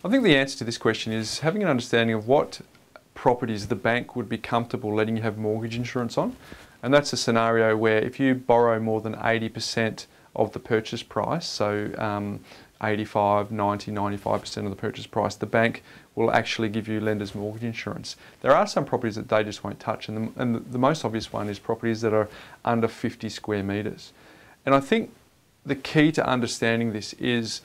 I think the answer to this question is having an understanding of what properties the bank would be comfortable letting you have mortgage insurance on. And that's a scenario where if you borrow more than 80% of the purchase price, so 85, 90, 95% of the purchase price, the bank will actually give you lender's mortgage insurance. There are some properties that they just won't touch, and the most obvious one is properties that are under 50 square metres. And I think the key to understanding this is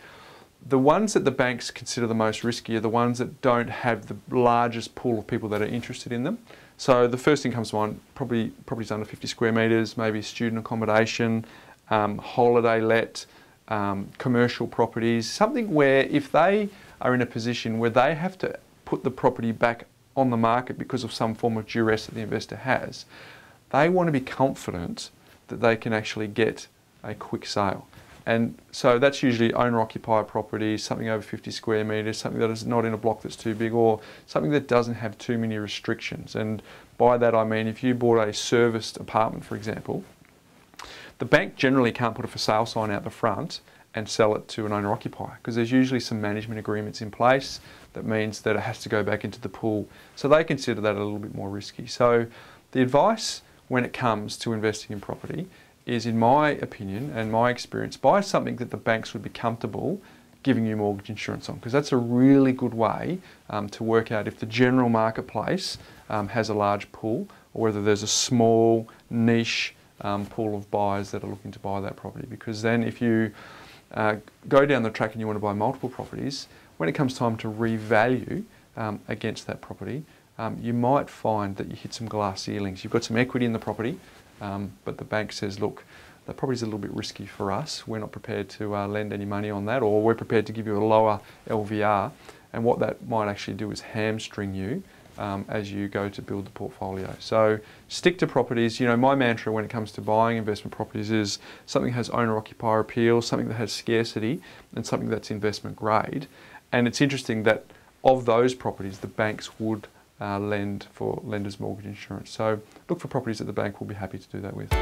the ones that the banks consider the most risky are the ones that don't have the largest pool of people that are interested in them. So the first thing comes to mind, properties under 50 square metres, maybe student accommodation, holiday let, commercial properties, something where if they are in a position where they have to put the property back on the market because of some form of duress that the investor has, they want to be confident that they can actually get a quick sale. And so that's usually owner-occupier properties, something over 50 square metres, something that is not in a block that's too big, or something that doesn't have too many restrictions. And by that I mean if you bought a serviced apartment, for example, the bank generally can't put a for sale sign out the front and sell it to an owner-occupier because there's usually some management agreements in place that means that it has to go back into the pool. So they consider that a little bit more risky. So the advice when it comes to investing in property is, in my opinion and my experience, buy something that the banks would be comfortable giving you mortgage insurance on, because that's a really good way to work out if the general marketplace has a large pool or whether there's a small niche pool of buyers that are looking to buy that property. Because then if you go down the track and you want to buy multiple properties, when it comes time to revalue against that property, you might find that you hit some glass ceilings. You've got some equity in the property, but the bank says, look, the property's a little bit risky for us. We're not prepared to lend any money on that, or we're prepared to give you a lower LVR. And what that might actually do is hamstring you as you go to build the portfolio. So stick to properties. You know, my mantra when it comes to buying investment properties is something that has owner-occupier appeal, something that has scarcity, and something that's investment grade. And it's interesting that of those properties, the banks would lend for lender's mortgage insurance. So look for properties that the bank will be happy to do that with.